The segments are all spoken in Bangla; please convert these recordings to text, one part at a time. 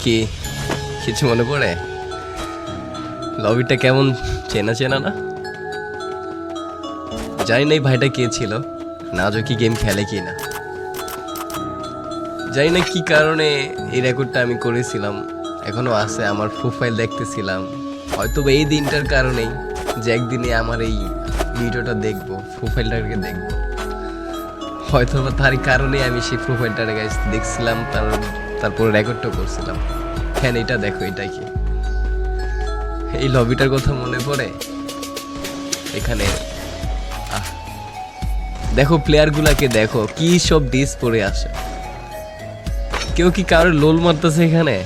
কি কিছু মনে পড়ে? লবিটা কেমন চেনা চেনা না? জানি না এই ভাইটা কে ছিল, নাজো কি গেম খেলে কি না জানি না, কি কারণে এই রেকর্ডটা আমি করেছিলাম, এখনো আছে আমার প্রোফাইল দেখতেছিলাম। হয়তো এই দিনটার কারণেই যে একদিনে আমার এই ভিডিওটা দেখবো, প্রোফাইলটাকে দেখবো, হয়তো বা তারই কারণে আমি সেই প্রোফাইলটাকে গাইস দেখছিলাম, তারপর রেকর্ডটা করছিলাম। হ্যাঁ এটা দেখো, এটা কি এই লবিটার কথা মনে পড়ে? এখানে দেখো প্লেয়ারগুলাকে, দেখো কি সব ডিস পরে আসে, কেউ কি কারোর লোল মারতেছে এখানে?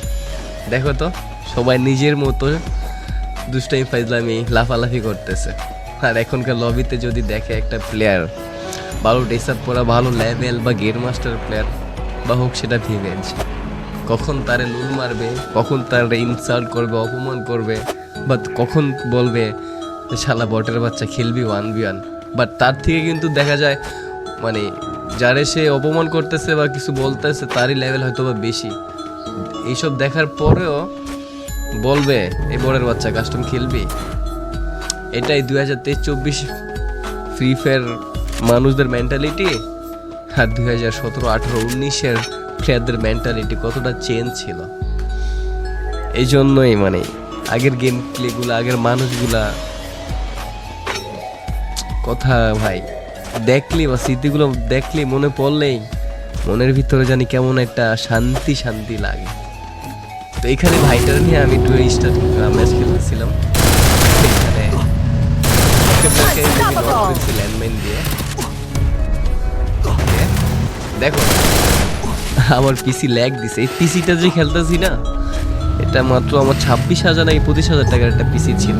দেখো তো সবাই নিজের মতো দুষ্টামি ফাইজলামি লাফালাফি করতেছে। আর এখনকার লবিতে যদি দেখে একটা প্লেয়ার ভালো ড্রেস আপ পরা, ভালো লেভেল বা গেম মাস্টার প্লেয়ার বা হোক সেটা ভিভেঞ্জ, কখন তারে লুল মারবে, কখন তারে ইনসাল্ট করবে, অপমান করবে, বা কখন বলবে শালা বটের বাচ্চা খেলবি 1v1। বাট তার থেকে কিন্তু দেখা যায় মানে যারে সে অপমান করতেছে বা কিছু বলতেছে তারই লেভেল হয়তো বা বেশি। এইসব দেখার পরেও বলবে এই বড়ের বাচ্চা কাস্টম খেলবি। এটাই 2023-24 ফ্রি ফায়ার মানুষদের মেন্টালিটি, আর 2017-18-19-এর প্লেয়ারদের মেন্টালিটি কতটা চেঞ্জ ছিল। এই জন্যই মানে আগের গেম প্লেগুলো, আগের মানুষগুলা কথা ভাই দেখলি বা স্মৃতিগুলো দেখলি, মনে পড়লেই মনের ভিতরে জানি কেমন একটা শান্তি শান্তি লাগে। তো এখানে ভাইটার নিয়ে আমি একটু ম্যাচ খেলতেছিলাম, এখানে ল্যান্ডমাইন দিয়ে। দেখো আমার পিসি ল্যাগ দিছে, এই পিসিটা যে খেলতেছি না, এটা মাত্র আমার 26,000 নাকি 25,000 টাকার একটা পিসি ছিল।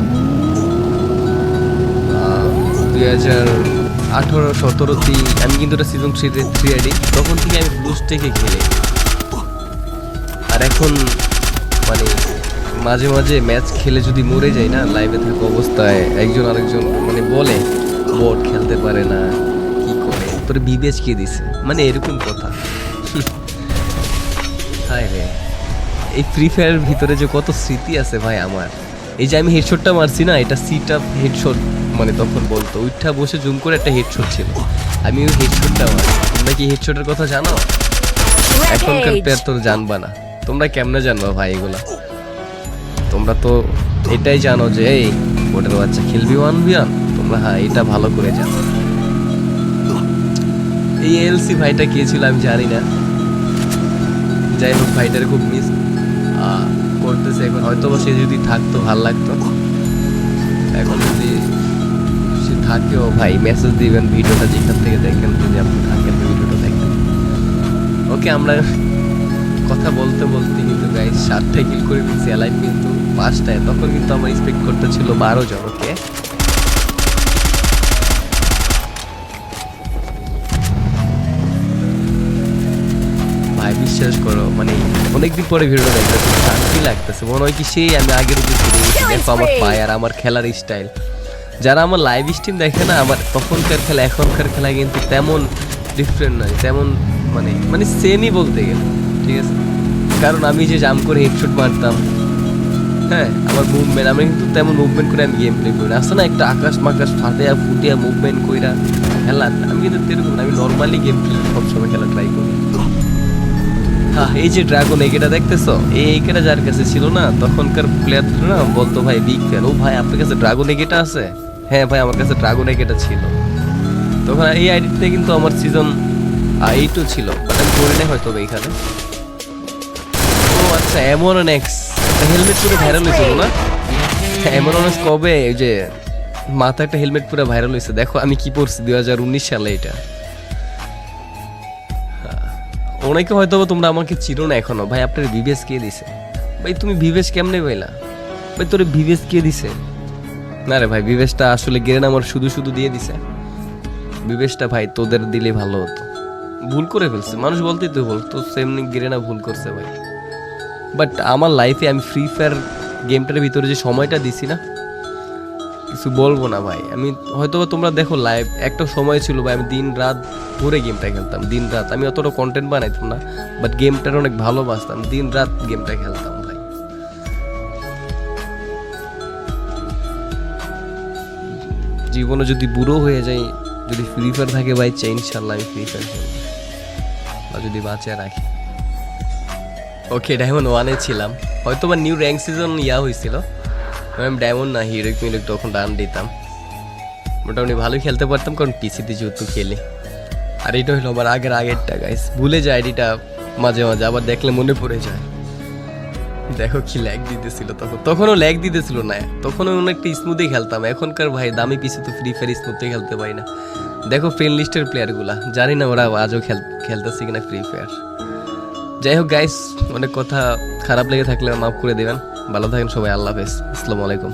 2018-17 আমি কিন্তু এটা সিজন 3 আইডি, তখন থেকে আমি ব্লুজ থেকে খেলি। আর এখন মানে মাঝে মাঝে ম্যাচ খেলে যদি মরে যাই না, লাইভে থাকা অবস্থায় একজন আরেকজন মানে বলে বট খেলতে পারে না, কি করে তোর বিবেচ কে দিছে, মানে এরকম কথা। হায় রে, এই ফ্রি ফায়ারের ভিতরে যে কত স্মৃতি আছে ভাই আমার। এই যে আমি হেডশটটা মারছি না, এটা সিট আপ হেডশট, মানে তখন বলতো উঠা বসে জুম করে একটা হেডশট ছিল, আমি ওই হেডশটটা মারছি। তোমরা কি হেডশটের কথা জানো? এখনকার প্লেয়ার তো জানবা না, তোমরা কেমনে জানবা ভাই এগুলা? তোমরা তো এটাই জানো যে এই ওটার বাচ্চা খেলবি 1v1, তোমরা হ্যাঁ এটা ভালো করে জানো। এই এলসি ভাইটা কে ছিল আমি জানি না, যাই হোক ভাইটার খুব মিস করতেছে এখন। হয়তো বা সে যদি থাকতো ভাল লাগতো, এখন যদি সে থাকেও ভাই মেসেজ দিবেন, ভিডিওটা যেখান থেকে দেখেন, যদি আপনি থাকেন ভিডিওটা দেখেন। ওকে, আমরা কথা বলতে বলতে কিন্তু গাইস 7টায় কিল করে দিচ্ছি, অ্যালাইভ কিন্তু 5টায়। তখন কিন্তু আমার এক্সপেক্ট করতে ছিল 12 জন। ওকে ভাই বিশ্বাস করো, মানে অনেকদিন পরে ভিডিওটা দেখতেছি, শান্তি লাগতেছে, মনে হয় কি সেই আমি আগের দিকে ফিরে গেছি। দেখো আমার ফায়ার, আমার খেলার স্টাইল, যারা আমার লাইভ স্ট্রিম দেখে না, আমার তখনকার খেলা এখনকার খেলা কিন্তু তেমন ডিফারেন্ট নয়, তেমন মানে মানে সেমই বলতে গেলে, ঠিক আছে? কারণ আমি যে জাম্প করে হেডশট মারতাম, হ্যাঁ আমার মুভমেন্ট, আমি কিন্তু তেমন মুভমেন্ট করে আমি গেম প্লে করি না। আসলে না একটা আকাশ মাকাশ ফাটিয়া ফুটিয়া মুভমেন্ট কইরা খেলা, আমি কিন্তু এরকম না, আমি নর্মালি গেম প্লে সবসময় খেলা ট্রাই করি। হ্যাঁ এই যে ড্রাগন এগেটা দেখতেছো, এই এগেটা যার কাছে ছিল না, তখনকার প্লেয়ার না বলতো ভাই বিগ ফ্যান, ও ভাই আপনার কাছে ড্রাগন এগেটা আছে? হ্যাঁ ভাই আমার কাছে ড্রাগন এগেটা ছিল। তখন এই আইডিতে কিন্তু আমার সিজন 8ও ছিল, বাট আমি করি না হয়তো এইখানে। ও আচ্ছা, এমনএক্স একটা হেলমেট পুরো ভাইরাল হয়েছিল না? এমনএক্স কবে ওই যে মাথা একটা হেলমেট পুরো ভাইরাল হয়েছে, দেখো আমি কি পড়ছি 2019 সালে। এটা অনেকে হয়তো তোমরা আমাকে চিনো না এখনো। ভাই আপনার ভিভেস কে দিছে? ভাই তুমি ভিভেস কেমনে পাইলা? ভাই তোর ভিভেস কে দিছে? না রে ভাই, ভিভেসটা আসলে গেরেন আমার শুধু শুধু দিয়ে দিছে। ভিভেসটা ভাই তোদের দিলে ভালো হতো, ভুল করে ফেলছে মানুষ বলতেই তো বলতো, সেমনি গেরেনা ভুল করছে ভাই। বাট আমার লাইফে আমি ফ্রি ফায়ার গেমটার ভিতরে যে সময়টা দিছি না, কিছু বলবো না ভাই। আমি হয়তো তোমরা দেখো লাইভ, একটা সময় ছিল ভাই আমি দিন রাত ভরে গেমটা খেলতাম, দিন রাত। আমি অতটা কন্টেন্ট বানাইতাম না, বাট গেমটার অনেক ভালোবাসতাম, দিন রাত গেমটা খেলতাম ভাই। জীবনে যদি বুড়ো হয়ে যাই, যদি ফ্রি ফায়ার থাকে ভাই, চাই ইনশাল্লাহ আমি ফ্রি ফায়ার খেলবো, বা যদি বাঁচিয়ে রাখি। ওকে, ডায়মন্ড 1-এ ছিলাম, হয়তো বা নিউ র্যাঙ্ক সিজন হয়েছিল, আমি ডায়মন্ড না হিরোইক মিরোইক তখন রান দিতাম, মোটামুটি ভালোই খেলতে পারতাম, কারণ পিসিতে যেহেতু খেলি। আর এটা হলো আমার আগেরটা গাইস, ভুলে যায় আইডিটা মাঝে মাঝে, আবার দেখলে মনে পড়ে যায়। দেখো কি ল্যাগ দিতেছিল তখনও ল্যাগ দিতেছিল না, তখনও অনেকটা স্মুথই খেলতাম। এখনকার ভাই দামি পিসি তো ফ্রি ফায়ার স্মুথই খেলতে পারি না। দেখো ফ্রেন্ড লিস্টের প্লেয়ারগুলা, জানি না ওরা আজও খেলতেছে কিনা ফ্রি ফায়ার। যাই হোক গাইস, অনেক কথা খারাপ লেগে থাকলে মাফ করে দেবেন। ভালো থাকেন সবাই, আল্লাহ হাফেজ, আসসালামু আলাইকুম।